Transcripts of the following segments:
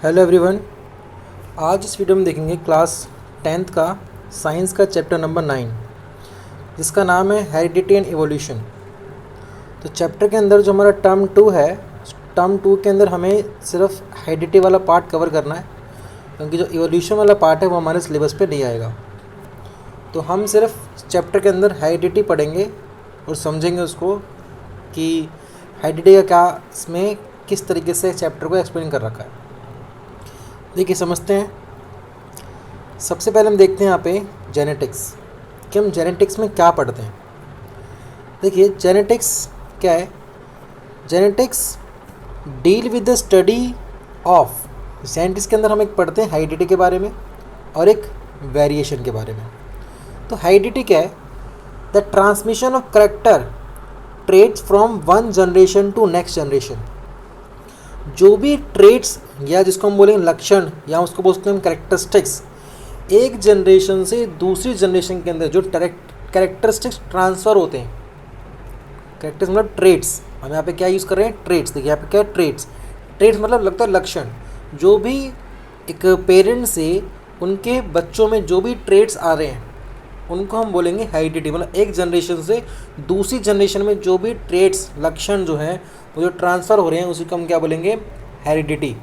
Hello everyone. आज इस video में देखेंगे क्लास 10th का साइंस का चैप्टर नंबर 9 जिसका नाम है हेरिडिटी एंड इवोल्यूशन। तो चैप्टर के अंदर जो हमारा टर्म 2 है, टर्म 2 के अंदर हमें सिर्फ हेरिडिटी वाला पार्ट कवर करना है, क्योंकि जो इवोल्यूशन वाला पार्ट है वो हमारे सिलेबस पे नहीं आएगा। तो हम सिर्फ चैप्टर के अंदर हेरिडिटी पढ़ेंगे और समझेंगे उसको कि हेरिडिटी का क्या इसमें किस तरीके से चैप्टर को एक्सप्लेन कर रखा है। देखिए समझते हैं। सबसे पहले हम देखते हैं यहाँ पे जेनेटिक्स कि हम जेनेटिक्स में क्या पढ़ते हैं। देखिए जेनेटिक्स क्या है। Genetics deal with the study of, genetics के अंदर हम एक पढ़ते हैं हेरिडिटी के बारे में और एक वेरिएशन के बारे में। तो हेरिडिटी क्या है? The transmission of character traits from one generation to next generation. जो भी ट्रेट्स या जिसको हम बोलेंगे लक्षण या उसको बोलते हैं हम कैरेक्टरिस्टिक्स, एक जनरेशन से दूसरी जनरेशन के अंदर जो कैरेक्टरिस्टिक्स ट्रांसफ़र होते हैं, कैरेक्टर्स मतलब ट्रेट्स, हम यहाँ पे क्या यूज़ कर रहे हैं? ट्रेट्स। देखिए यहाँ पे क्या है? ट्रेट्स। ट्रेट्स मतलब लगता है लक्षण। जो भी एक पेरेंट से उनके बच्चों में जो भी ट्रेट्स आ रहे हैं उनको हम बोलेंगे हेरिडिटी। मतलब एक जनरेशन से दूसरी जनरेशन में जो भी ट्रेट्स लक्षण जो हैं वो जो ट्रांसफ़र हो रहे हैं उसी को हम क्या बोलेंगे? हेरिडिटी।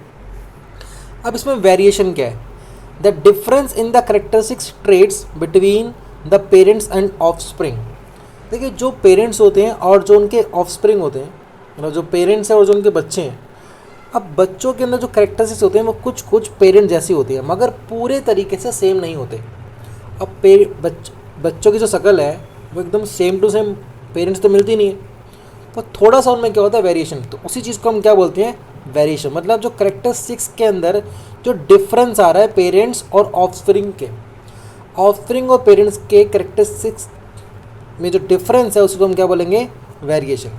अब इसमें वेरिएशन क्या है? The difference in the characteristics traits between the parents and offspring. देखिए जो पेरेंट्स होते हैं और जो उनके ऑफस्प्रिंग होते हैं, मतलब जो पेरेंट्स हैं और जो उनके बच्चे हैं, अब बच्चों के अंदर जो कैरेक्टरिस्टिक्स होते हैं वो कुछ कुछ पेरेंट जैसी होती है मगर पूरे तरीके से सेम नहीं होते। अब बच्चों की जो शक्ल है वो एकदम सेम टू सेम पेरेंट्स तो मिलती नहीं है, तो थोड़ा सा उनमें क्या होता है? वेरिएशन। तो उसी चीज़ को हम क्या बोलते हैं? वेरिएशन। मतलब जो कैरेक्टरिस्टिक्स के अंदर जो डिफरेंस आ रहा है पेरेंट्स और ऑफस्प्रिंग के, ऑफस्प्रिंग और पेरेंट्स के कैरेक्टरिस्टिक्स में जो डिफरेंस है उसको हम क्या बोलेंगे? वेरिएशन।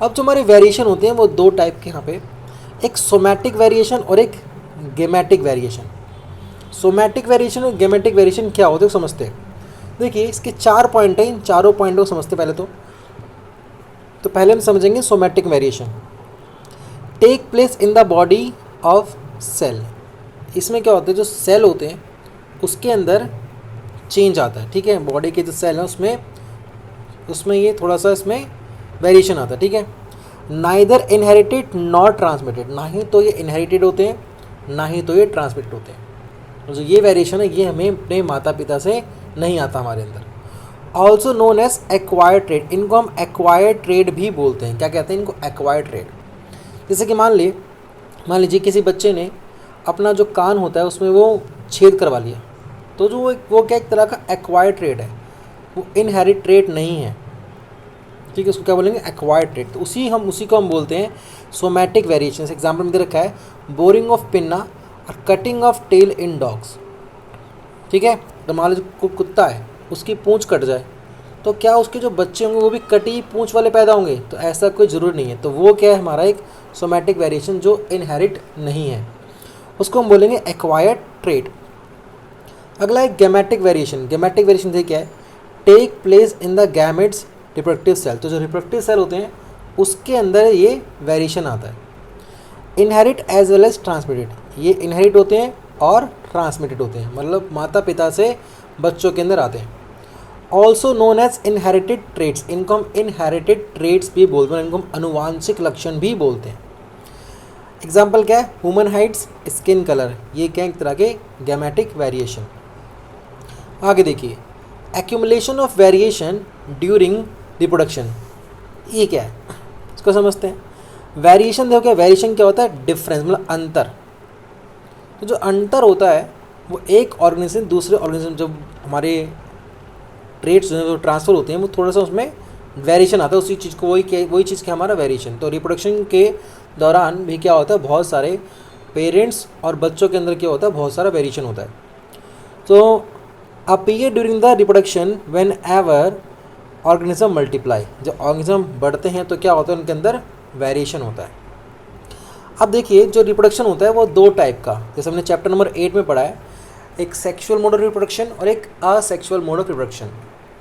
अब जो हमारे वेरिएशन होते हैं वो दो टाइप के यहाँ पे, एक सोमैटिक वेरिएशन और एक गेमेटिक वेरिएशन। सोमैटिक वेरिएशन और गेमेटिक वेरिएशन क्या होते हैं समझते हैं। देखिए इसके 4 पॉइंट हैं, इन चारों पॉइंटों को समझते पहले। तो पहले हम समझेंगे somatic variation. Take place in the body of cell. इसमें क्या होता है? जो सेल होते हैं उसके अंदर चेंज आता है, ठीक है। बॉडी के जो सेल हैं उसमें ये थोड़ा सा इसमें वेरिएशन आता है, ठीक है। नाइदर इनहेरिटेड नॉर ट्रांसमिटेड, ना ही तो ये इनहेरिटेड होते हैं ना ही तो ये ट्रांसमिटेड होते हैं। तो जो ये वेरिएशन है ये हमें अपने माता पिता से नहीं आता हमारे अंदर। Also known as acquired trait, इनको हम एक्वायर्ड ट्रेड भी बोलते हैं। क्या कहते हैं इनको? Acquired trade. जैसे कि मान लीजिए किसी बच्चे ने अपना जो कान होता है उसमें वो छेद करवा लिया, तो जो वो क्या एक तरह का एक्वायर्ड ट्रेड है, वो इनहेरिट ट्रेड नहीं है, ठीक है। उसको क्या बोलेंगे? Acquired trade. तो उसी को हम बोलते हैं सोमैटिक वेरिएशन। एग्जाम्पल में दे रखा है बोरिंग ऑफ पिन्ना और cutting of tail in dogs, ठीक है। तो मान लीजिए कुत्ता है, उसकी पूँछ कट जाए तो क्या उसके जो बच्चे होंगे वो भी कटी पूँछ वाले पैदा होंगे? तो ऐसा कोई ज़रूरी नहीं है। तो वो क्या है? हमारा एक सोमैटिक वेरिएशन जो इनहेरिट नहीं है, उसको हम बोलेंगे एक्वायर्ड ट्रेट। अगला है गेमेटिक वेरिएशन। गेमेटिक वेरिएशन देखिए क्या है? Take place in the gametes reproductive cell. तो जो रिप्रोडक्टिव सेल होते हैं उसके अंदर ये वेरिएशन आता है। Inherit as well as transmitted, ये इनहेरिट होते हैं और ट्रांसमिटेड होते हैं, मतलब माता पिता से बच्चों के अंदर आते हैं। Also known as inherited traits, इनको हम इनहेरिटेड ट्रेट्स भी बोलते हैं, इनको हम अनुवांशिक लक्षण भी बोलते हैं। एग्जाम्पल क्या है? ह्यूमन हाइट्स, स्किन कलर, ये क्या एक तरह के गेमेटिक वेरिएशन। आगे देखिए accumulation of variation during reproduction, ये क्या है इसको समझते हैं। वेरिएशन देखो क्या, वेरिएशन क्या होता है? डिफरेंस, मतलब अंतर। तो जो अंतर होता है वो एक ऑर्गेनिज्म से दूसरे ऑर्गेनिज्म, जब हमारे ट्रेट्स जो ट्रांसफ़र होते हैं वो थोड़ा सा उसमें वेरिएशन आता है, उसी चीज़ को वही चीज़ क्या हमारा वेरिएशन। तो रिप्रोडक्शन के दौरान भी क्या होता है? बहुत सारे पेरेंट्स और बच्चों के अंदर क्या होता है? बहुत सारा वेरिएशन होता है। तो appear during the reproduction when ever organism multiply, जब ऑर्गेनिज्म बढ़ते हैं तो क्या होता है? उनके अंदर वेरिएशन होता है। अब देखिए जो रिप्रोडक्शन होता है वो दो टाइप का, जैसे हमने चैप्टर नंबर 8 में पढ़ा है, एक सेक्सुअल मोड ऑफ रिप्रोडक्शन और एक असेक्सुअल मोड ऑफ रिप्रोडक्शन।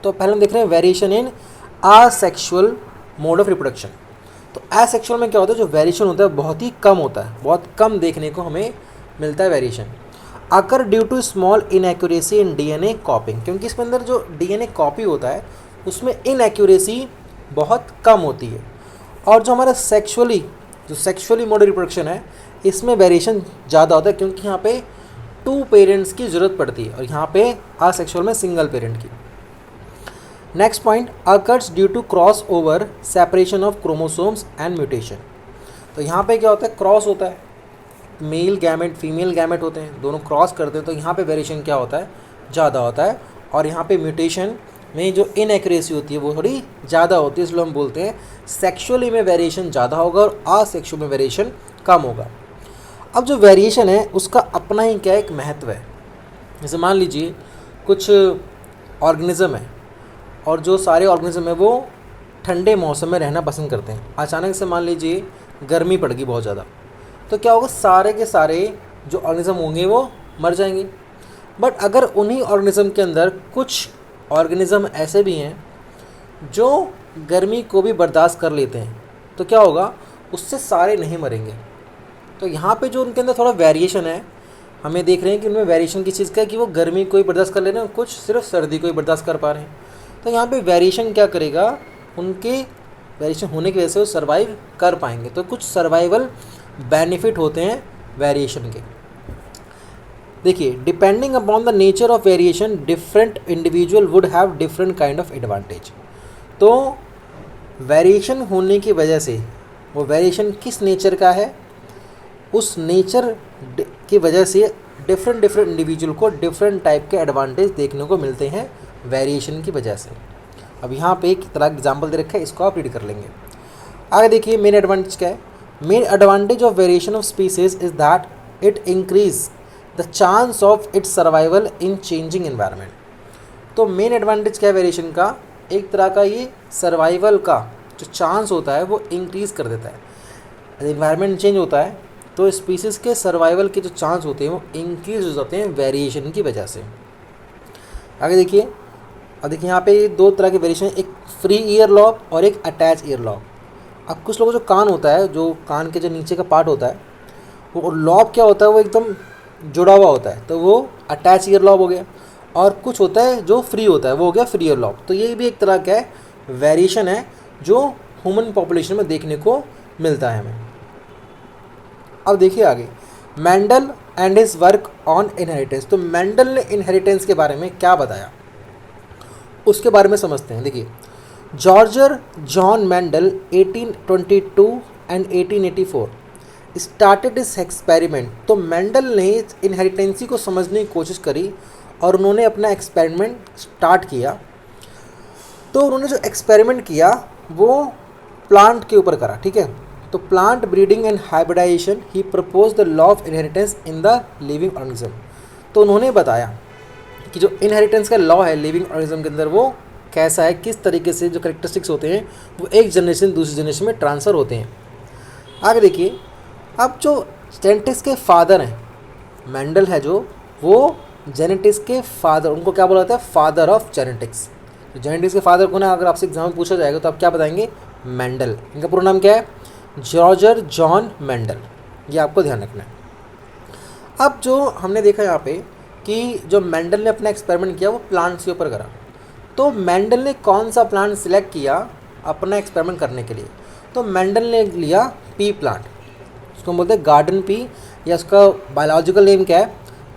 तो पहले हम देख रहे हैं variation in asexual mode of reproduction. तो एसेक्सुअल में क्या होता है, जो वेरिएशन होता है बहुत ही कम होता है, बहुत कम देखने को हमें मिलता है variation. Occur due to small inaccuracy in DNA copying, क्योंकि इसके अंदर जो डीएनए कॉपी होता है उसमें इनएक्यूरेसी बहुत कम होती है। और जो हमारा सेक्सुअली मोड रिप्रोडक्शन है इसमें वेरिएशन ज़्यादा होता है, क्योंकि यहाँ पे 2 पेरेंट्स की ज़रूरत पड़ती है और यहाँ पे असेक्सुअल में सिंगल पेरेंट की। Next point, occurs due to cross over separation of chromosomes and mutation. तो यहाँ पे क्या होता है, क्रॉस होता है, मेल गैमेट फीमेल गैमेट होते हैं, दोनों क्रॉस करते हैं, तो यहाँ पे वेरिएशन क्या होता है, ज़्यादा होता है। और यहाँ पे म्यूटेशन में जो इनएक्यूरेसी होती है वो थोड़ी ज़्यादा होती है, इसलिए हम बोलते हैं सेक्सुअली में वेरिएशन ज़्यादा होगा और असेक्सुअल में वेरिएशन कम होगा। अब जो वेरिएशन है उसका अपना ही क्या एक महत्व है। जैसे मान लीजिए कुछ ऑर्गेनिज्म है और जो सारे ऑर्गेनिज्म है वो ठंडे मौसम में रहना पसंद करते हैं। अचानक से मान लीजिए गर्मी पड़ गई बहुत ज़्यादा, तो क्या होगा, सारे के सारे जो ऑर्गेनिज्म होंगे वो मर जाएंगे। बट अगर उन्हीं ऑर्गेनिज्म के अंदर कुछ ऑर्गेनिज्म ऐसे भी हैं जो गर्मी को भी बर्दाश्त कर लेते हैं, तो क्या होगा, उससे सारे नहीं मरेंगे। तो यहाँ पे जो उनके अंदर थोड़ा वेरिएशन है, हमें देख रहे हैं कि उनमें वेरिएशन किस चीज़ का है कि वो गर्मी को ही बर्दाश्त कर ले रहे हैं, कुछ सिर्फ सर्दी को ही बर्दाश्त कर पा रहे हैं। तो यहाँ पे वेरिएशन क्या करेगा, उनके वेरिएशन होने की वजह से वो सर्वाइव कर पाएंगे। तो कुछ सर्वाइवल बेनिफिट होते हैं वेरिएशन के। देखिए, depending upon the nature of variation different individual would have different kind of advantage. तो वेरिएशन होने की वजह से, वो वेरिएशन किस नेचर का है, उस नेचर की वजह से डिफरेंट इंडिविजुअल को डिफरेंट टाइप के एडवांटेज देखने को मिलते हैं वेरिएशन की वजह से। अब यहाँ पे एक तरह का एग्जाम्पल दे रखा है, इसको आप रीड कर लेंगे। आगे देखिए मेन एडवांटेज क्या है। Main advantage of variation of species is that it increase the chance of its survival in changing environment. तो मेन एडवांटेज क्या है वेरिएशन का, एक तरह का ये सर्वाइवल का जो चांस होता है वो इंक्रीज़ कर देता है। एनवायरनमेंट चेंज होता है तो स्पीसीज़ के सर्वाइवल के जो चांस होते हैं वो इंक्रीज हो जाते हैं वेरिएशन की वजह से। आगे देखिए, अब देखिए यहाँ पे 2 तरह के वेरिएशन, एक फ्री ईयर लॉब और एक अटैच ईयर लॉब। अब कुछ लोगों को जो कान होता है, जो कान के जो नीचे का पार्ट होता है, वो लॉब क्या होता है, वो एकदम जुड़ा हुआ होता है, तो वो अटैच ईयर लॉब हो गया। और कुछ होता है जो फ्री होता है, वो हो गया फ्री ईयर लॉब। तो ये भी एक तरह का वेरिएशन है जो ह्यूमन पॉपुलेशन में देखने को मिलता है हमें। अब देखिए आगे, Mendel and his work on inheritance. तो मेंडल ने इनहेरिटेंस के बारे में क्या बताया, उसके बारे में समझते हैं। देखिए, George John Mendel 1822 and 1884 started इस एक्सपेरिमेंट। तो मेंडल ने इनहेरिटेंसी को समझने की कोशिश करी और उन्होंने अपना एक्सपेरिमेंट स्टार्ट किया। तो उन्होंने जो एक्सपेरिमेंट किया वो प्लांट के ऊपर करा, ठीक है। तो plant breeding and hybridization he propose the law of inheritance in the living organism. तो उन्होंने बताया कि जो इनहेरिटेंस का लॉ है लिविंग ऑर्गेनिज्म के अंदर वो कैसा है, किस तरीके से जो करेक्टरिस्टिक्स होते हैं वो एक जनरेशन दूसरी जनरेशन में ट्रांसफ़र होते हैं। आगे देखिए, अब जो जेनेटिक्स के फादर हैं मेंडल है, जो वो जेनेटिक्स के फादर, उनको क्या बोला जाता है, फादर ऑफ जेनेटिक्स। तो जेनेटिक्स के फादर को ना अगर आपसे एग्जाम में पूछा जाएगा तो आप क्या बताएंगे, मेंडल। इनका पूरा नाम क्या है, जॉर्ज जॉन मेंडल। ये आपको ध्यान रखना है। अब जो हमने देखा यहाँ पे कि जो मेंडल ने अपना एक्सपेरिमेंट किया वो प्लांट्स के ऊपर करा। तो मेंडल ने कौन सा प्लांट सिलेक्ट किया अपना एक्सपेरिमेंट करने के लिए, तो मेंडल ने लिया पी प्लांट, उसको बोलते हैं गार्डन पी, या उसका बायोलॉजिकल नेम क्या है,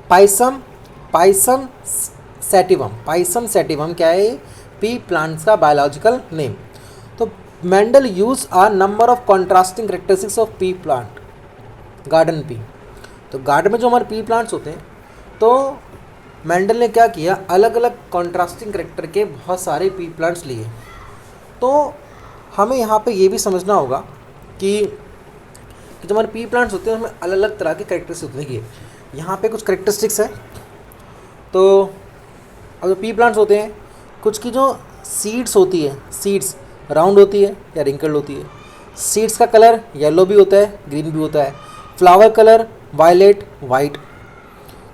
पाइसम सैटिवम क्या है, पी प्लांट्स का बायोलॉजिकल नेम। तो Mendel use a number of contrasting characteristics of pea plant, garden pea. तो गार्डन में जो हमारे पी प्लांट्स होते हैं, तो मेंडल ने क्या किया, अलग अलग कॉन्ट्रास्टिंग करेक्टर के बहुत सारे पी प्लांट्स लिए। तो हमें यहाँ पे ये भी समझना होगा कि जो हमारे पी प्लांट्स होते हैं उसमें अलग अलग तरह के करेक्टरिस्टिक्स होते हैं। यहाँ पे कुछ करेक्टरिस्टिक्स हैं। तो अब जो पी प्लांट्स होते हैं, कुछ की जो सीड्स होती है, सीड्स राउंड होती है या रिंकल्ड होती है। सीड्स का कलर येलो भी होता है, ग्रीन भी होता है। Flower colour violet, white.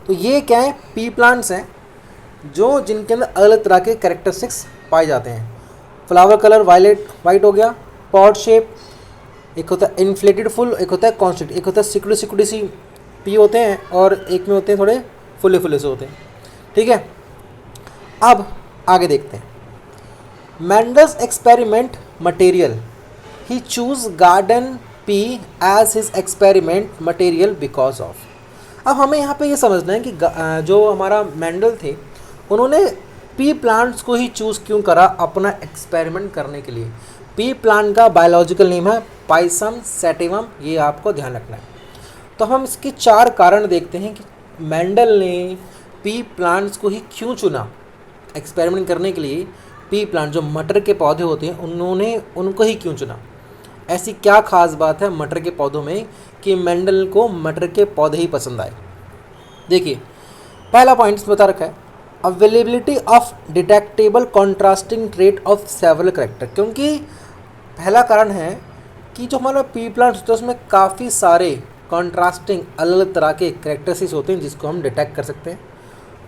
तो ये क्या है, पी प्लांट्स हैं जो जिनके अंदर अलग तरह के कैरेक्टरिस्टिक्स पाए जाते हैं। फ्लावर कलर वायलेट वाइट हो गया, पॉट शेप एक होता है इन्फ्लेटेड फुल, एक होता है कॉन्स्टेंट, एक होता है सिकुड़ी सिकुड़ी सी पी होते हैं और एक में होते हैं थोड़े फुले फुले से होते हैं। ठीक है, अब आगे देखते हैं। Mendel's experiment material. He chose garden P as his experiment material because of. अब हमें यहाँ पे ये समझना है कि जो हमारा मेंडल थे उन्होंने पी प्लांट्स को ही चूज़ क्यों करा अपना एक्सपेरिमेंट करने के लिए। पी प्लांट का बायोलॉजिकल नेम है पाइसम सैटिवम, ये आपको ध्यान रखना है। तो हम इसके 4 कारण देखते हैं कि मेंडल ने पी प्लांट्स को ही क्यों चुना एक्सपेरिमेंट करने के लिए। पी प्लांट जो मटर के पौधे होते हैं उन्होंने उनको ही क्यों चुना, ऐसी क्या खास बात है मटर के पौधों में कि मेंडल को मटर के पौधे ही पसंद आए। देखिए पहला पॉइंट इसमें बता रखा है availability of detectable contrasting trait of several character, क्योंकि पहला कारण है कि जो हमारा पी प्लांट होता है उसमें काफ़ी सारे कॉन्ट्रास्टिंग अलग अलग तरह के करेक्टरिस्टिक्स होते हैं जिसको हम डिटेक्ट कर सकते हैं।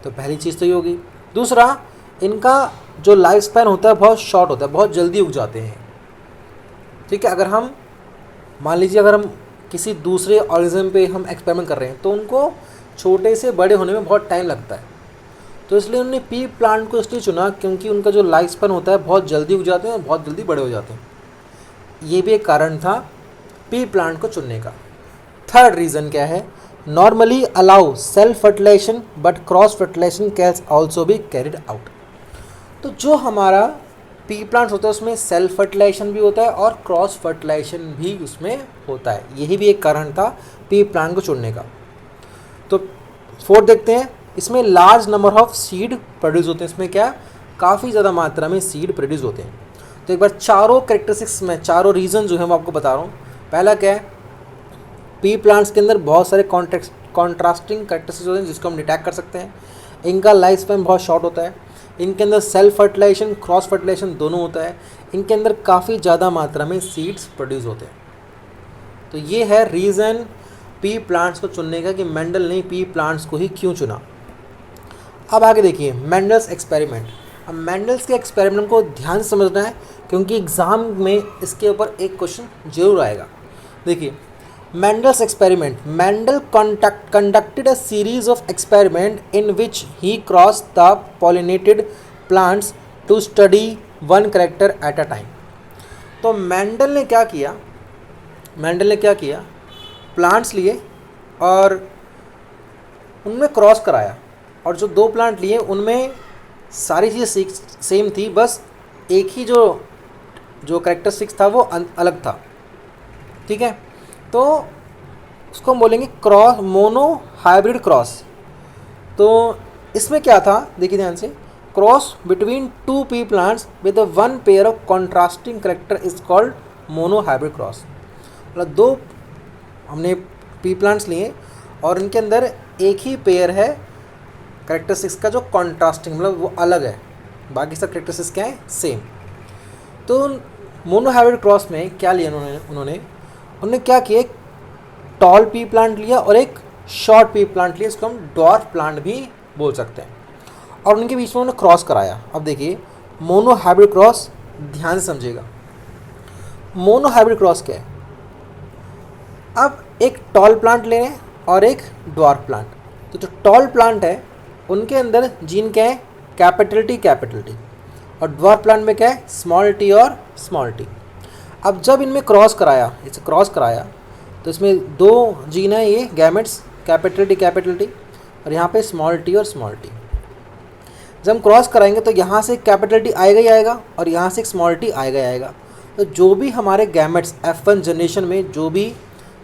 तो पहली चीज़ तो ये होगी। दूसरा, इनका जो लाइफ स्पैन होता है बहुत शॉर्ट होता है, बहुत जल्दी उग जाते हैं। ठीक है, अगर हम मान लीजिए अगर हम किसी दूसरे ऑर्गेनिज्म पे हम एक्सपेरिमेंट कर रहे हैं तो उनको छोटे से बड़े होने में बहुत टाइम लगता है। तो इसलिए उन्होंने पी प्लांट को इसलिए चुना क्योंकि उनका जो लाइफ स्पैन होता है बहुत जल्दी उग जाते हैं और बहुत जल्दी बड़े हो जाते हैं। ये भी एक कारण था पी प्लांट को चुनने का। थर्ड रीज़न क्या है, normally allow self fertilization but cross fertilization can also be carried out. तो जो हमारा पी प्लांट्स होता है उसमें सेल्फ फर्टिलाइजेशन भी होता है और क्रॉस फर्टिलाइजेशन भी उसमें होता है। यही भी एक कारण था पी प्लांट को चुनने का। तो फोर्थ देखते हैं, इसमें large number of seed produce होते हैं। इसमें क्या काफ़ी ज़्यादा मात्रा में सीड प्रोड्यूस होते हैं। तो एक बार चारों कैरेक्टरिस्टिक्स में चारों रीज़न जो है मैं आपको बता रहा हूँ। पहला क्या है, पी प्लांट्स के अंदर बहुत सारे कॉन्ट्रास्टिंग कैरेक्टरिस्टिक्स होते हैं जिसको हम डिटेक्ट कर सकते हैं। इनका लाइफ स्पैन बहुत शॉर्ट होता है। इनके अंदर सेल्फ फर्टिलाइजेशन क्रॉस फर्टिलाइजेशन दोनों होता है। इनके अंदर काफ़ी ज़्यादा मात्रा में सीड्स प्रोड्यूस होते हैं। तो ये है रीज़न पी प्लांट्स को चुनने का कि मेंडल ने पी प्लांट्स को ही क्यों चुना। अब आगे देखिए मेंडल्स एक्सपेरिमेंट। अब मेंडल्स के एक्सपेरिमेंट को ध्यान से समझना है क्योंकि एग्ज़ाम में इसके ऊपर एक क्वेश्चन जरूर आएगा। देखिए Mendel's experiment. Mendel conducted a series of experiments in which he crossed the pollinated plants to study one character at a time. तो मेंडल ने क्या किया, प्लांट्स लिए और उनमें क्रॉस कराया और जो 2 प्लांट लिए उनमें सारी चीज़ें सेम थी, बस एक ही जो कैरेक्टरिस्टिक्स था वो अलग था। ठीक है, तो उसको हम बोलेंगे क्रॉस, मोनो हाइब्रिड क्रॉस। तो इसमें क्या था, देखिए ध्यान से, cross between 2 P plants with 1 pair of contrasting character is called mono hybrid cross. मतलब 2 हमने पी प्लांट्स लिए और इनके अंदर एक ही पेयर है करेक्टरिस्टिक्स का जो कॉन्ट्रास्टिंग, मतलब वो अलग है, बाकी सब करेक्टरिस्टिक्स क्या है, सेम। तो मोनो हाइब्रिड क्रॉस में क्या लिया उन्होंने क्या किया, एक टॉल पी प्लांट लिया और एक शॉर्ट पी प्लांट लिया, इसको हम डॉर्फ प्लांट भी बोल सकते हैं, और उनके बीच में उन्होंने क्रॉस कराया। अब देखिए मोनो हाइब्रिड क्रॉस, ध्यान से समझिएगा मोनो हाइब्रिड क्रॉस क्या है। अब एक टॉल प्लांट ले रहे हैं और एक डॉर्फ प्लांट। तो जो टॉल प्लांट है उनके अंदर जीन क्या है, कैपिटल टी, और डॉर्फ प्लांट में क्या है, स्मॉल टी और स्मॉल टी। अब जब इनमें क्रॉस कराया तो इसमें 2 जीन है, ये गैमेट्स, कैपिटल टी और यहाँ पे स्मॉल टी और स्मॉल टी। जब हम क्रॉस कराएंगे तो यहाँ से कैपिटल टी आएगा ही आएगा और यहाँ से स्मॉल टी आएगा ही आएगा। तो जो भी हमारे गैमेट्स F1 जनरेशन में जो भी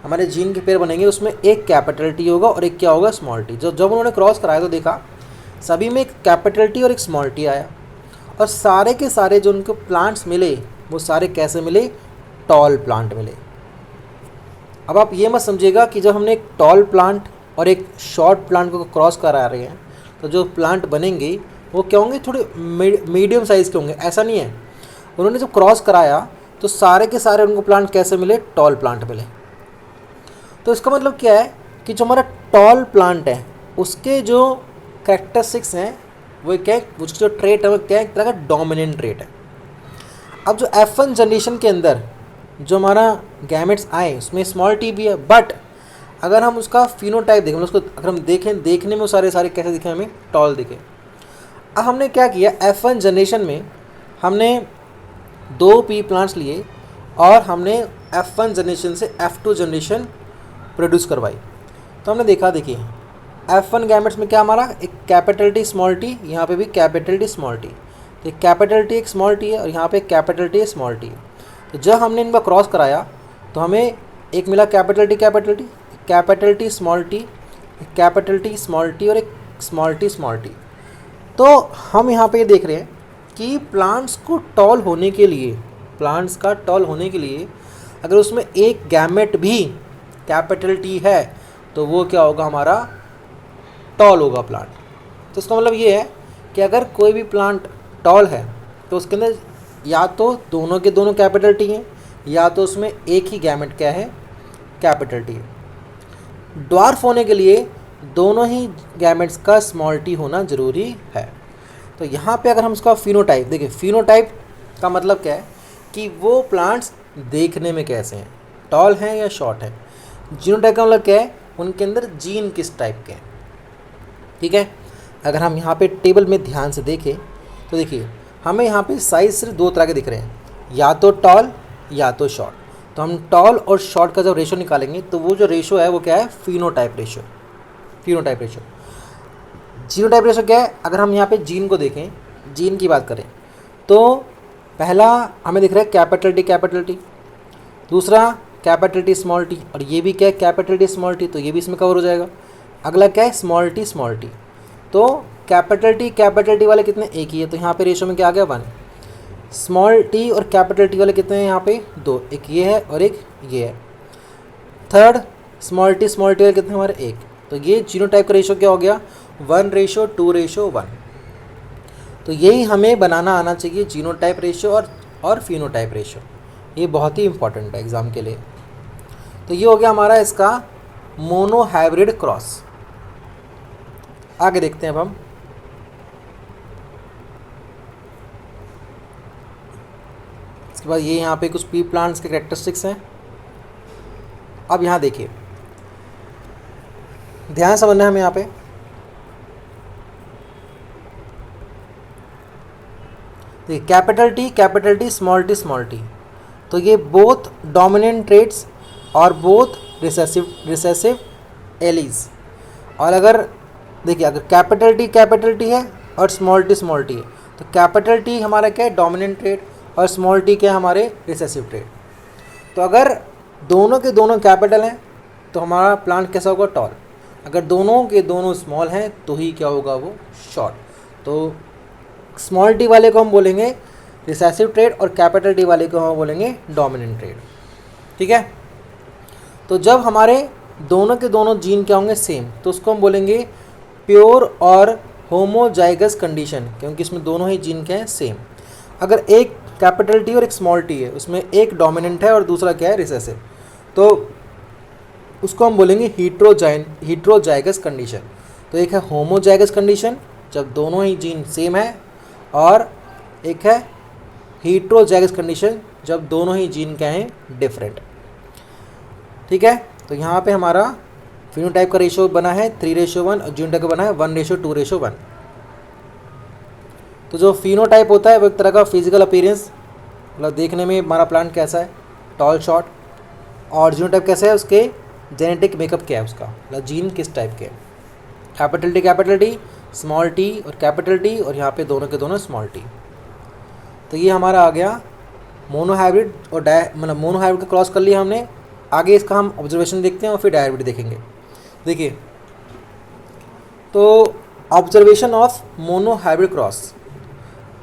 हमारे जीन के पेयर बनेंगे उसमें एक कैपिटल टी होगा और एक क्या होगा, स्मॉल टी। जब उन्होंने क्रॉस कराया तो देखा सभी में एक कैपिटल टी और एक स्मॉल टी आया, और सारे के सारे जो उनको प्लांट्स मिले वो सारे कैसे मिले, टॉल प्लांट मिले। अब आप ये मत समझिएगा कि जब हमने एक टॉल प्लांट और एक शॉर्ट प्लांट को क्रॉस करा रहे हैं तो जो प्लांट बनेंगे वो क्या होंगे, थोड़े मीडियम साइज़ के होंगे, ऐसा नहीं है। उन्होंने जब क्रॉस कराया तो सारे के सारे उनको प्लांट कैसे मिले, टॉल प्लांट मिले। तो इसका मतलब क्या है कि जो हमारा टॉल प्लांट है उसके जो कैरेक्टरिस्टिक्स हैं वो क्या है, उसकी जो ट्रेट है वो क्या है, एक तरह का डोमिनेंट ट्रेट है। अब जो F1 जनरेशन के अंदर जो हमारा गैमेट्स आए उसमें स्मॉल टी भी है, बट अगर हम उसका फिनोटाइप देखें, मतलब उसको अगर हम देखें, देखने में वो सारे सारे कैसे दिखे, हमें टॉल दिखे। अब हमने क्या किया, F1 जनरेशन में हमने 2 पी प्लांट्स लिए और हमने F1 जनरेशन से F2 जनरेशन प्रोड्यूस करवाई। तो हमने देखा, देखिए F1 गैमेट्स में क्या हमारा एक कैपिटल टी स्मॉल टी, यहाँ पे भी कैपिटल टी स्मॉल टी, तो एक कैपिटल टी एक स्मॉल टी है और यहाँ पे कैपिटल टी स्मॉल टी है। तो जब हमने इनका क्रॉस कराया तो हमें एक मिला capital T capital T, capital T small T, capital T small T और एक स्मॉल टी स्मॉल टी। तो हम यहाँ पे देख रहे हैं कि प्लांट्स को टॉल होने के लिए, प्लांट्स का टॉल होने के लिए अगर उसमें एक गैमेट भी कैपिटल टी है तो वो क्या होगा, हमारा टॉल होगा प्लांट। तो इसका मतलब ये है कि अगर कोई भी प्लांट टॉल है तो उसके अंदर या तो दोनों के दोनों कैपिटल टी हैं या तो उसमें एक ही गैमेट क्या है, कैपिटल टी है। ड्वार्फ होने के लिए दोनों ही गैमेट्स का स्मॉल टी होना ज़रूरी है। तो यहाँ पे अगर हम उसका फिनोटाइप देखिए, फिनोटाइप का मतलब क्या है कि वो प्लांट्स देखने में कैसे हैं, टॉल हैं या शॉर्ट हैं। जीनोटाइप का मतलब क्या है, उनके अंदर जीन किस टाइप के हैं। ठीक है, अगर हम यहाँ पे टेबल में ध्यान से देखें तो देखिए हमें यहाँ पे साइज सिर्फ 2 तरह के दिख रहे हैं, या तो टॉल या तो शॉर्ट। तो हम टॉल और शॉर्ट का जब रेशो निकालेंगे तो वो जो रेशो है वो क्या है, phenotype ratio. Phenotype ratio, genotype ratio क्या है, अगर हम यहाँ पे जीन को देखें, जीन की बात करें तो पहला हमें दिख रहा है कैपिटल टी कैपिटल टी, दूसरा कैपिटल टी स्मॉल टी, और ये भी क्या है कैपिटल टी स्मॉल टी, तो ये भी इसमें कवर हो जाएगा। अगला क्या है स्मॉल टी स्मॉल टी। तो कैपिटल टी वाले कितने, एक ही है, तो यहाँ पे रेशो में क्या आ गया 1। स्मॉल टी और कैपिटल टी वाले कितने हैं यहाँ पे 2, एक ये है और एक ये है। थर्ड स्मॉल टी वाले कितने हमारे 1। तो ये जीनोटाइप का रेशो क्या हो गया 1:2:1। तो यही हमें बनाना आना चाहिए, जीनोटाइप रेशो और फिनोटाइप रेशो। ये बहुत ही इंपॉर्टेंट है एग्ज़ाम के लिए। तो ये हो गया हमारा इसका मोनो हाइब्रिड क्रॉस। आगे देखते हैं अब हम। इसके बाद ये यहाँ पे कुछ पी प्लांट्स के कैरेक्टरिस्टिक्स हैं। अब यहाँ देखिए, ध्यान समझना है हमें यहाँ पे। देखिए कैपिटल टी स्मॉल टी, तो ये बोथ डोमिनेंट ट्रेड्स और बोथ रिसेसिव एलीज। और अगर देखिए अगर कैपिटल टी है और स्मॉल टी है तो कैपिटल टी हमारा क्या है डोमिनेंट ट्रेड और स्मॉल टी क्या है हमारे रिसेसिव ट्रेड। तो अगर दोनों के दोनों कैपिटल हैं तो हमारा प्लांट कैसा होगा, टॉल। अगर दोनों के दोनों स्मॉल हैं तो ही क्या होगा, वो शॉर्ट। तो स्मॉल टी वाले को हम बोलेंगे रिसेसिव ट्रेड और कैपिटल टी वाले को हम बोलेंगे डोमिनेंट ट्रेड। ठीक है, तो जब हमारे दोनों के दोनों जीन क्या होंगे, सेम, तो उसको हम बोलेंगे प्योर और होमोजाइगस कंडीशन, क्योंकि इसमें दोनों ही जीन क्या हैं, सेम। अगर एक कैपिटल टी और एक स्मॉल टी है, उसमें एक डोमिनेंट है और दूसरा क्या है, रिसेसिव, तो उसको हम बोलेंगे हीट्रोजाइगस कंडीशन। तो एक है होमोजाइगस कंडीशन जब दोनों ही जीन सेम है, और एक है हीट्रोजाइगस कंडीशन जब दोनों ही जीन क्या हैं, डिफरेंट। ठीक है, तो यहाँ पे हमारा फिनोटाइप का रेशो बना है 3:1 और जीनोटाइप का बना है 1:2:1। तो जो फिनोटाइप होता है वो एक तरह का फिजिकल अपीयरेंस, मतलब देखने में हमारा प्लांट कैसा है, टॉल शॉर्ट। और जीनोटाइप कैसा है, उसके जेनेटिक मेकअप क्या है उसका, मतलब जीन किस टाइप के हैं। कैपिटल टी स्मॉल टी और कैपिटल टी, और यहाँ पे दोनों के दोनों स्मॉल टी। तो ये हमारा आ गया मोनो हाइब्रिड और मतलब मोनो हाइब्रिड का क्रॉस कर लिया हमने। आगे इसका हम ऑब्जर्वेशन देखते हैं और फिर डायहाइब्रिड देखेंगे। देखिए, तो observation of mono hybrid cross,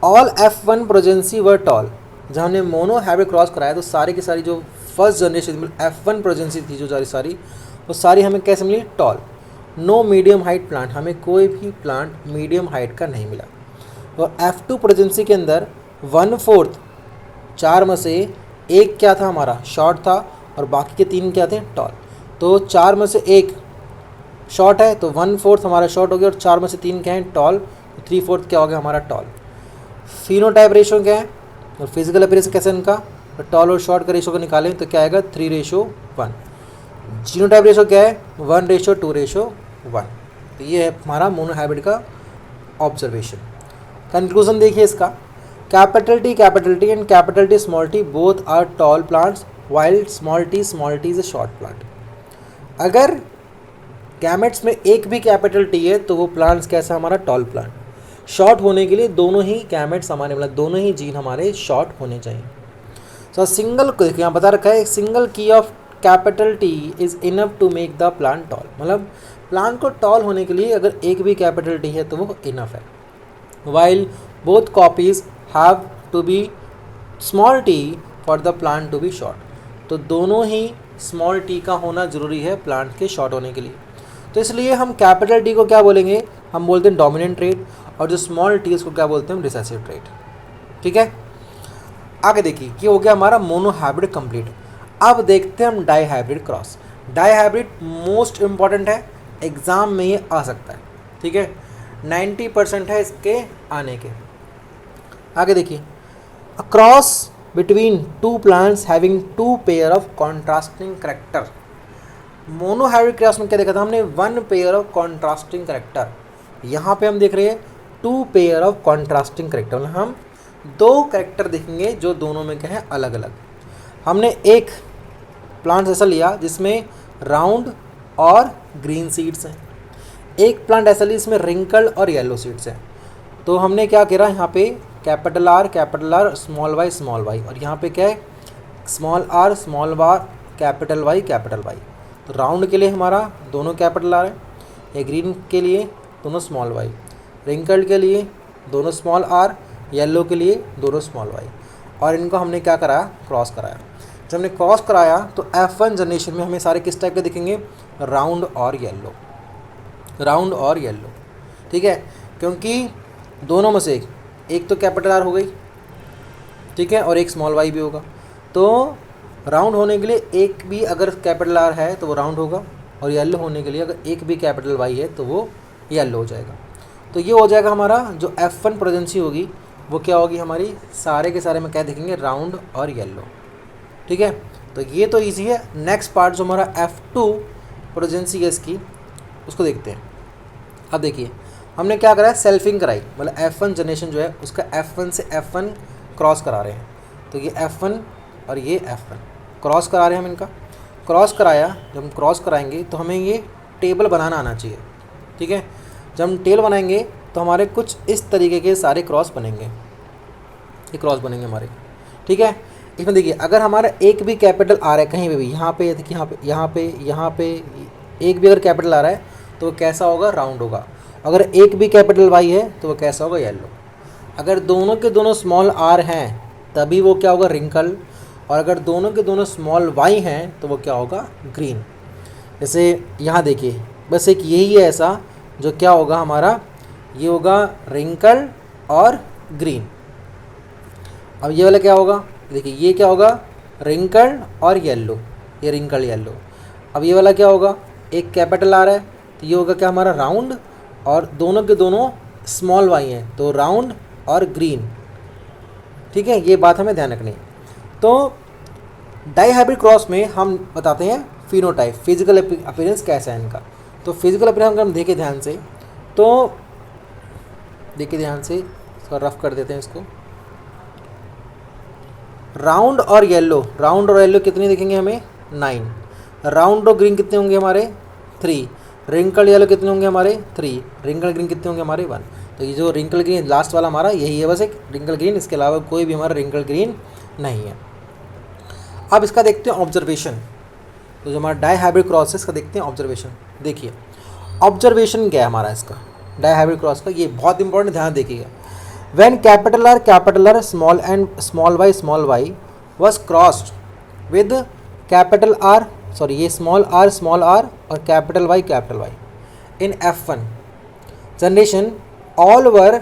all F1 progeny were tall. जब हमने मोनो हाइब्रिड क्रॉस कराया तो सारी की सारी जो फर्स्ट जनरेशन F1 प्रोजेंसी थी, जो सारी वो सारी हमें कैसे मिली, tall. No medium height plant, हमें कोई भी प्लांट मीडियम हाइट का नहीं मिला। और F2 प्रोजेंसी के अंदर 1/4, 4 में से एक क्या था हमारा, शॉर्ट था, और बाकी के 3 क्या थे, टॉल। तो 4 में से एक शॉर्ट है तो 1/4 हमारा शॉर्ट हो गया, और 4 में से 3 क्या हैं, टॉल, तो 3/4 क्या हो गया हमारा, टॉल। फिनोटाइप रेशो क्या है और फिजिकल अपीयरेंस कैसे इनका, तो टॉल और शॉर्ट का रेशो को निकालें तो क्या आएगा 3:1। जीनोटाइप रेशो क्या है 1:2:1। तो ये है हमारा मोनोहाइब्रिड का ऑब्जर्वेशन। कंक्लूजन देखिए इसका, capital T and capital T small t both are tall plants while small t is a short plant. अगर गैमेट्स में एक भी कैपिटल टी है तो वो प्लांट्स कैसा हमारा टॉल प्लांट। शॉर्ट होने के लिए दोनों ही गैमेट्स हमारे मतलब दोनों ही जीन हमारे शॉर्ट होने चाहिए। सो सिंगल को देखिए यहाँ बता रखा है सिंगल की of capital T is enough to make the plant tall. मतलब प्लांट को टॉल होने के लिए अगर एक भी कैपिटल टी है तो वो इनफ है। While both copies have to be small t for the plant to be short. तो दोनों ही स्मॉल टी का होना ज़रूरी है प्लांट के शॉर्ट होने के लिए। तो इसलिए हम कैपिटल टी को क्या बोलेंगे, हम बोलते हैं डोमिनेंट ट्रेट, और जो स्मॉल टी उसको क्या बोलते हैं हम रिसेसिव ट्रेट। ठीक है, आगे देखिए ये हो गया हमारा मोनोहाइब्रिड कंप्लीट। अब देखते हैं हम dihybrid cross. Dihybrid most important है, एग्ज़ाम में ये आ सकता है। ठीक है, 90% है इसके आने के। आगे देखिए, a cross between two plants having two pair of contrasting character. Monohybrid cross में क्या देखा था हमने, 1 पेयर ऑफ कॉन्ट्रास्टिंग करेक्टर। यहाँ पे हम देख रहे हैं 2 पेयर ऑफ कॉन्ट्रास्टिंग करेक्टर। मतलब हम 2 करेक्टर देखेंगे जो दोनों में क्या है अलग अलग। हमने एक प्लांट ऐसा लिया जिसमें राउंड और ग्रीन सीड्स हैं, एक प्लांट ऐसा लिया जिसमें रिंकल और येलो सीड्स हैं। तो हमने क्या करा यहाँ पे कैपिटल आर स्मॉल वाई, और यहाँ पे क्या है स्मॉल आर कैपिटल वाई। तो राउंड के लिए हमारा दोनों कैपिटल आर है, या ग्रीन के लिए दोनों स्मॉल वाई, रिंकल्ड के लिए दोनों स्मॉल आर, येलो के लिए दोनों स्मॉल वाई। और इनको हमने क्या कराया, क्रॉस कराया। जब हमने क्रॉस कराया तो F1 जनरेशन में हमें सारे किस टाइप के दिखेंगे, राउंड और येलो। ठीक है, क्योंकि दोनों में से एक तो कैपिटल आर हो गई, ठीक है, और एक स्मॉल वाई भी होगा। तो राउंड होने के लिए एक भी अगर कैपिटल आर है तो वो राउंड होगा, और येलो होने के लिए अगर एक भी कैपिटल वाई है तो वो येलो हो जाएगा। तो ये हो जाएगा हमारा जो F1 प्रेजेंसी होगी वो क्या होगी हमारी, सारे के सारे में क्या देखेंगे, राउंड और येलो। ठीक है, तो ये तो इजी है। नेक्स्ट पार्ट जो हमारा F2 प्रेजेंसी है इसकी, उसको देखते हैं। अब देखिए हमने क्या करा है, सेल्फिंग कराई, मतलब F1 जनरेशन जो है उसका F1 से F1 क्रॉस करा रहे हैं। तो ये F1 और ये F1 क्रॉस करा रहे हैं हम, इनका क्रॉस कराया। जब हम क्रॉस कराएंगे तो हमें ये टेबल बनाना आना चाहिए। ठीक है, जब हम टेबल बनाएंगे तो हमारे कुछ इस तरीके के सारे क्रॉस बनेंगे, ये क्रॉस बनेंगे हमारे। ठीक है, इसमें देखिए अगर हमारा एक भी कैपिटल आ रहा है कहीं पे भी, यहाँ पे देखिए, यहाँ पे एक भी अगर कैपिटल आ रहा है तो वो कैसा होगा, राउंड होगा। अगर एक भी कैपिटल वाई है तो वो कैसा होगा, येलो। अगर दोनों के दोनों स्मॉल आर हैं तभी वो क्या होगा, रिंकल। और अगर दोनों के दोनों स्मॉल वाई हैं तो वो क्या होगा, ग्रीन। जैसे यहाँ देखिए बस एक यही है ऐसा जो क्या होगा हमारा, ये होगा रिंकल और ग्रीन। अब ये वाला क्या होगा, देखिए ये क्या होगा, रिंकल और येलो, ये रिंकल येलो। अब ये वाला क्या होगा, एक कैपिटल आ रहा है तो ये होगा क्या हमारा, राउंड, और दोनों के दोनों स्मॉल वाई हैं तो राउंड और ग्रीन। ठीक है, ये बात हमें ध्यान रखनी है। तो डाई हाइब्रिड क्रॉस में हम बताते हैं फिनोटाइप, फिजिकल अपीयरेंस कैसा है इनका। तो फिजिकल अपीयरेंस अगर हम देखें ध्यान से, तो देखिए ध्यान से, इसका रफ कर देते हैं इसको। राउंड और येलो कितने दिखेंगे हमें, 9। राउंड और ग्रीन कितने होंगे हमारे, 3। रिंकल येलो कितने होंगे हमारे, 3। रिंकल ग्रीन कितने होंगे हमारे, 1। तो ये जो रिंकल ग्रीन लास्ट वाला हमारा यही है, बस एक रिंकल ग्रीन, इसके अलावा कोई भी हमारा रिंकल ग्रीन नहीं है। अब इसका देखते हैं ऑब्जर्वेशन। तो जो हमारा डाई हाइब्रिड क्रॉस है इसका देखते हैं ऑब्जर्वेशन। देखिए ऑब्जर्वेशन क्या है हमारा इसका, डाई हाइब्रिड क्रॉस का, ये बहुत इंपॉर्टेंट, ध्यान देखिएगा। When capital R small y was crossed with capital R, sorry ये स्मॉल आर और capital Y in F1 generation, all were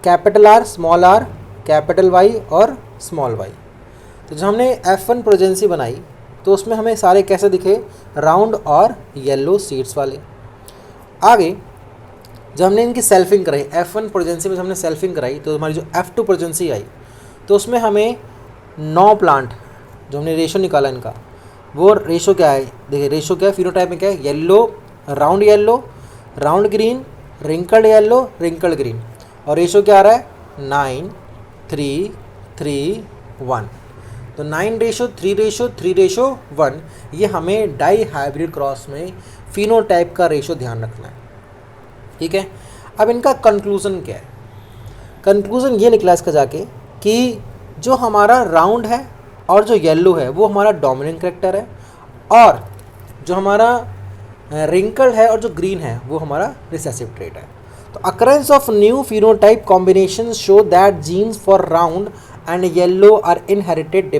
capital R capital Y और स्मॉल वाई। तो जब हमने F1 प्रेजेंसी बनाई तो उसमें हमें सारे कैसे दिखे, राउंड और येलो सीड्स वाले। आगे जब हमने इनकी सेल्फिंग कराई, F1 प्रेजेंसी में हमने सेल्फिंग कराई तो हमारी जो F2 प्रेजेंसी आई तो उसमें हमें 9 प्लांट जो हमने रेशो निकाला इनका, वो रेशो क्या है, देखिए रेशो क्या है फिनोटाइप में क्या है, yellow, round green, wrinkled yellow, wrinkled green, और रेशो क्या आ रहा है 9:3:3:1। तो 9:3:3:1 ये हमें डाई हाइब्रिड क्रॉस में फिनोटाइप का रेशो ध्यान रखना है, ठीक है। अब इनका कंक्लूजन क्या है, कंक्लूजन ये निकला इसका जाके कि जो हमारा राउंड है और जो येलो है वो हमारा डोमिनेंट कैरेक्टर है, और जो हमारा रिंकल है और जो ग्रीन है वो हमारा रिसेसिव ट्रेट है। तो occurrence of new phenotype combination show that genes for round and yellow are inherited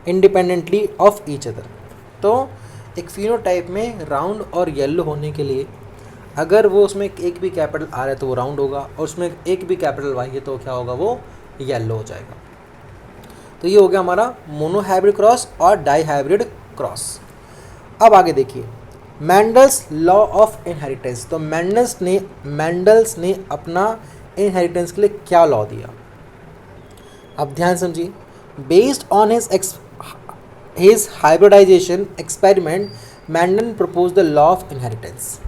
independently of each other. तो एक फिनोटाइप में राउंड और येलो होने के लिए अगर वो उसमें एक भी कैपिटल आ रहा है तो वो राउंड होगा, और उसमें एक भी कैपिटल वाई है तो क्या होगा, वो येलो हो जाएगा। तो ये हो गया हमारा मोनो हाइब्रिड क्रॉस और डाई हाइब्रिड क्रॉस। अब आगे देखिए मेंडल्स लॉ ऑफ इनहेरिटेंस। तो मेंडल्स ने अपना इनहेरिटेंस के लिए क्या लॉ दिया, अब ध्यान समझिए। Based on his hybridization experiment Mendel propose the law of inheritance.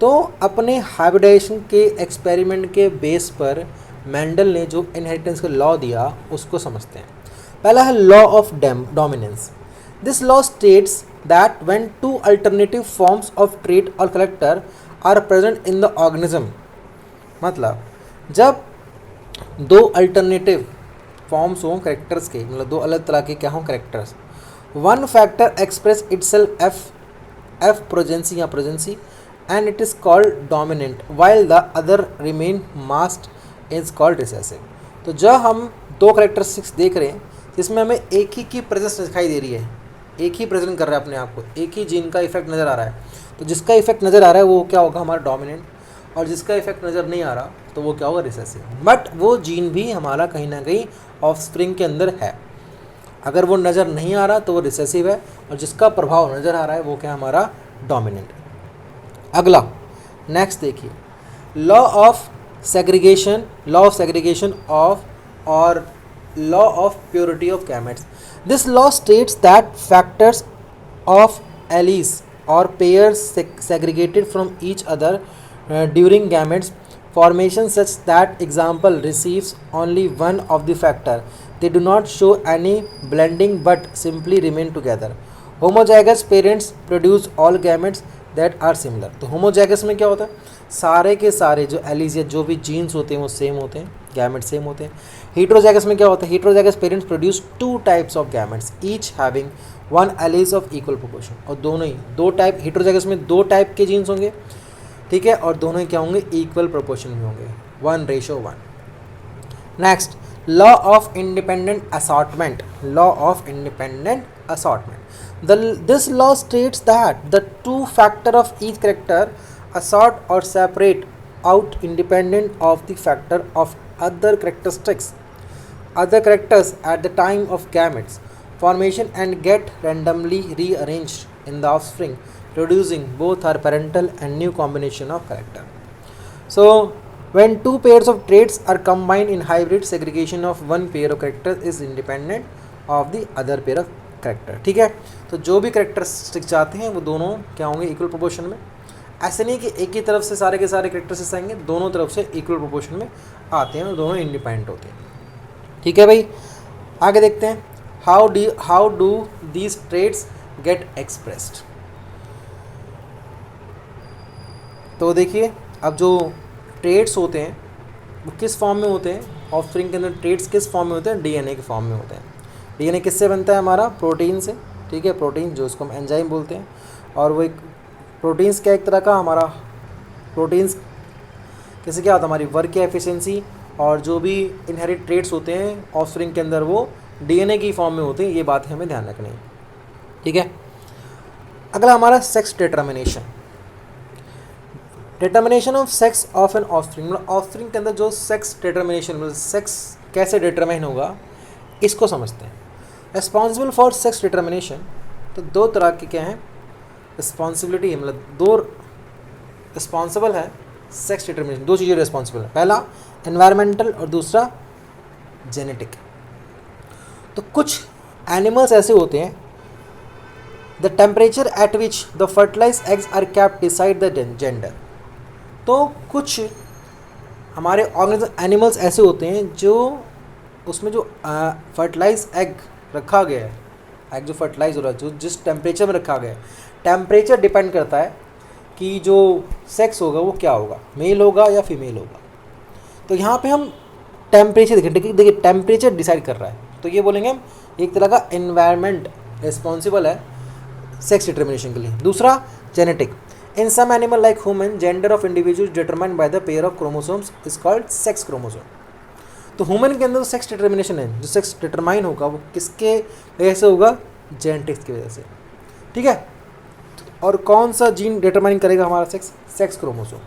तो अपने हाइब्रिडाइजेशन के एक्सपेरिमेंट के बेस पर मेंडल ने जो इनहेरिटेंस का लॉ दिया उसको समझते हैं। पहला है law of dominance. This law states that when two alternative forms of trait और character are present in the organism, मतलब जब दो अल्टरनेटिव फॉर्म्स हों करेक्टर्स के, मतलब दो अलग तरह के क्या हों characters, one factor express itself F progeny या progeny and it is called dominant while the other remain masked is called recessive। तो जब हम दो करेक्टरिस्टिक्स देख रहे हैं जिसमें हमें एक ही की प्रेजेंस दिखाई दे रही है, एक ही प्रेजेंट कर रहा है अपने आप को, एक ही जीन का इफेक्ट नज़र आ रहा है, तो जिसका इफेक्ट नज़र आ रहा है वो क्या होगा हमारा डोमिनेंट, और जिसका इफेक्ट नज़र नहीं आ रहा तो वो क्या होगा रिसेसिव। बट वो जीन भी हमारा कहीं ना कहीं ऑफस्प्रिंग के अंदर है, अगर वो नज़र नहीं आ रहा तो वो रिसेसिव है, और जिसका प्रभाव नज़र आ रहा है वो क्या हमारा डोमिनेंट। अगला नेक्स्ट देखिए लॉ ऑफ सेग्रीगेशन ऑफ और law of purity of gametes. This law states that factors of allies और pairs segregated from each other during gametes formation such that example receives only one of the factor, they do not show any blending but simply remain together। homozygous parents produce all gametes that are similar. तो homozygous में क्या होता है, सारे के सारे जो allies या जो भी जीन्स होते हैं वो सेम होते हैं, गैमेट सेम होते हैं। हीट्रोजाइगस में क्या होता है, heterozygous parents produce two types of gametes each having one allies of equal proportion, और दोनों ही दो टाइप, हीट्रोजाइगस में दो टाइप के जीन्स होंगे, ठीक है, और दोनों ही क्या होंगे इक्वल प्रोपोर्शन में होंगे, 1:1। Next law of independent assortment. This law states that the two factor of each character assort or separate out independent of the factor of other characters at the time of gametes formation and get randomly rearranged in the offspring, producing both are parental and new combination of character। So when two pairs of traits are combined in hybrid, segregation of one pair of characters is independent of the other pair of character, ठीक है। तो जो भी characteristic चाहते हैं वो दोनों क्या होंगे इक्वल प्रोपोर्शन में। ऐसे नहीं कि एक ही तरफ से सारे के सारे करेक्टरिस्टिक्स आएंगे, दोनों तरफ से इक्वल प्रोपोर्शन में आते हैं और दोनों इंडिपेंडेंट होते हैं, ठीक है भाई। आगे देखते हैं how do these traits get expressed. तो देखिए अब जो ट्रेट्स होते हैं वो किस फॉर्म में होते हैं, ऑफस्प्रिंग के अंदर ट्रेट्स किस फॉर्म में होते हैं, डीएनए के फॉर्म में होते हैं। डीएनए किससे बनता है हमारा, प्रोटीन से, ठीक है, प्रोटीन जो उसको हम एंजाइम बोलते हैं, और वो एक प्रोटीन्स क्या एक तरह का हमारा प्रोटीन्स कैसे क्या होता है हमारी वर्क की एफिशिएंसी और जो भी इनहेरिट ट्रेट्स होते हैं ऑफस्प्रिंग के अंदर वो डीएनए की फॉर्म में होते हैं, ये बात हमें ध्यान रखनी है, ठीक है। अगला हमारा sex determination of sex of an offspring. मतलब ऑफस्प्रिंग के अंदर जो सेक्स डिटर्मिनेशन, मतलब सेक्स कैसे डिटरमाइन होगा इसको समझते हैं। रिस्पॉन्सिबल फॉर सेक्स डिटर्मिनेशन, तो दो तरह के क्या हैं रिस्पॉन्सिबिलिटी है, मतलब दो रिस्पॉन्सिबल है सेक्स डिटर्मिनेशन, दो चीज़ें रिस्पॉन्सिबल है, पहला एनवायरमेंटल और दूसरा जेनेटिक। तो कुछ एनिमल्स ऐसे होते हैं, the temperature at which the fertilize eggs are kept decide the gender. तो कुछ हमारे ऑर्गेनिज्म एनिमल्स ऐसे होते हैं जो उसमें जो फर्टिलाइज एग रखा गया है, एग जो फर्टिलाइज हो रहा है, जो जिस टेम्परेचर में रखा गया है, टेम्परेचर डिपेंड करता है कि जो सेक्स होगा वो क्या होगा, मेल होगा या फीमेल होगा। तो यहाँ पे हम टेम्परेचर देखिए टेम्परेचर डिसाइड कर रहा है, तो ये बोलेंगे हम एक तरह का एनवायरनमेंट रिस्पॉन्सिबल है सेक्स डिटर्मिनेशन के लिए। दूसरा, genetic. In some animal like human, gender of individual determined by the pair of chromosomes is called sex chromosome. तो ह्यूमन के अंदर जो सेक्स डिटर्मिनेशन है, जो सेक्स डिटरमाइन होगा वो किसके वजह से होगा, जेनेटिक्स की वजह से, ठीक है। और कौन सा जीन डिटरमाइन करेगा हमारा सेक्स, सेक्स क्रोमोसोम।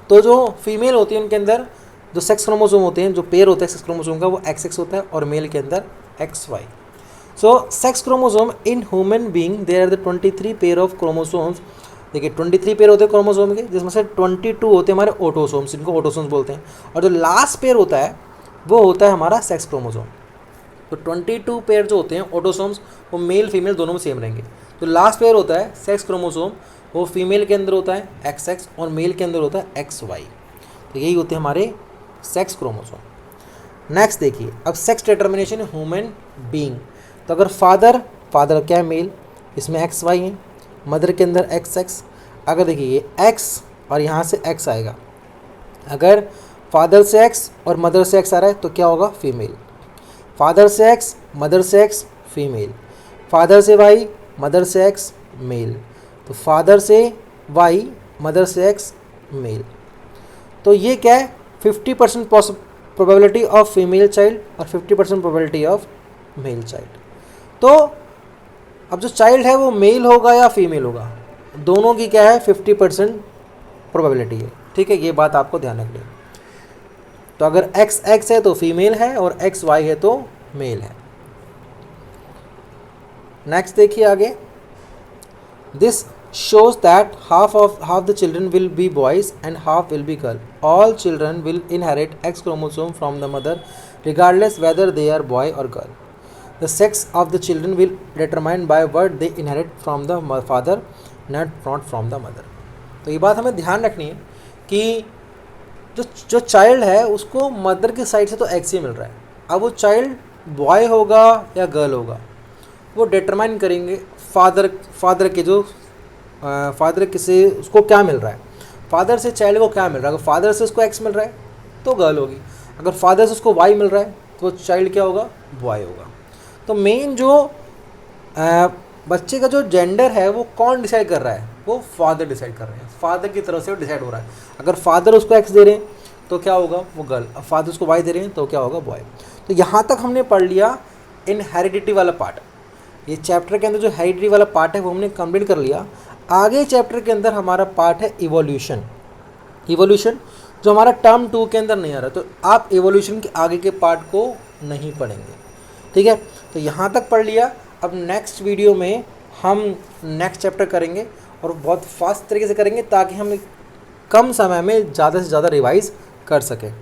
तो जो फीमेल होती है उनके अंदर जो सेक्स क्रोमोसोम होते हैं, जो पेयर होता है सेक्स क्रोमोसोम का, वो XX होता है और मेल के अंदर XY। So sex chromosome in human being there are the 23 pair of chromosomes. देखिए 23 पेयर होते हैं क्रोमोसोम के, जिसमें से 22 होते हैं हमारे ऑटोसोम्स, इनको ऑटोसोम्स बोलते हैं। और जो लास्ट पेयर होता है वो होता है हमारा सेक्स क्रोमोसोम। तो 22 पेयर जो होते हैं ऑटोसोम्स वो मेल फीमेल दोनों में सेम रहेंगे। तो लास्ट पेयर होता है सेक्स क्रोमोसोम, वो फीमेल के अंदर होता है XX और मेल के अंदर होता है XY। तो यही होते हैं हमारे सेक्स क्रोमोसोम। नेक्स्ट देखिए, अब सेक्स डिटर्मिनेशन ह्यूमन बीइंग। तो अगर फादर क्या है, मेल, इसमें XY है, मदर के अंदर XX। अगर देखिए ये X और यहाँ से X आएगा, अगर फादर से X और मदर से X आ रहा है तो क्या होगा, फीमेल। फादर से X, मदर से X, फीमेल। फादर से Y, मदर से X, मेल। तो फादर से Y, मदर से X, मेल। तो ये क्या है, 50% प्रोबेबिलिटी ऑफ फीमेल चाइल्ड और 50% प्रोबेबिलिटी ऑफ मेल चाइल्ड। तो अब जो चाइल्ड है वो मेल होगा या फीमेल होगा, दोनों की क्या है 50% प्रोबेबिलिटी है, ठीक है। ये बात आपको ध्यान रखनी है। तो अगर XX है तो फीमेल है और XY है तो मेल है। नेक्स्ट देखिए आगे, this shows that half the children will be boys and half will be girl. All children will inherit X chromosome from the mother regardless whether they are boy or girl. The sex of the children will determined by what they inherit from the father, not from the mother. तो ये बात हमें ध्यान रखनी है कि जो child है उसको मदर की साइड से तो X ही मिल रहा है। अब वो चाइल्ड बॉय होगा या गर्ल होगा वो डिटरमाइन करेंगे फादर के जो फादर किसे उसको क्या मिल रहा है, फादर से चाइल्ड को क्या मिल रहा है। अगर फादर से उसको X मिल रहा है तो गर्ल होगी, अगर फादर से उसको Y मिल रहा है तो चाइल्ड क्या होगा, बॉय होगा। तो मेन जो बच्चे का जो जेंडर है वो कौन डिसाइड कर रहा है, वो फादर डिसाइड कर रहे हैं, फादर की तरफ से डिसाइड हो रहा है। अगर फादर उसको X दे रहे हैं तो क्या होगा, वो गर्ल। अब फादर उसको Y दे रहे हैं तो क्या होगा, बॉय। तो यहाँ तक हमने पढ़ लिया इनहेरिडिटी वाला पार्ट। ये चैप्टर के अंदर जो हेरिडिटी वाला पार्ट है वो हमने कंप्लीट कर लिया। आगे चैप्टर के अंदर हमारा पार्ट है इवोल्यूशन। इवोल्यूशन जो हमारा टर्म 2 के अंदर नहीं आ रहा, तो आप इवोल्यूशन के आगे के पार्ट को नहीं पढ़ेंगे, ठीक है। तो यहाँ तक पढ़ लिया। अब नेक्स्ट वीडियो में हम नेक्स्ट चैप्टर करेंगे और बहुत फास्ट तरीके से करेंगे ताकि हम कम समय में ज़्यादा से ज़्यादा रिवाइज कर सकें।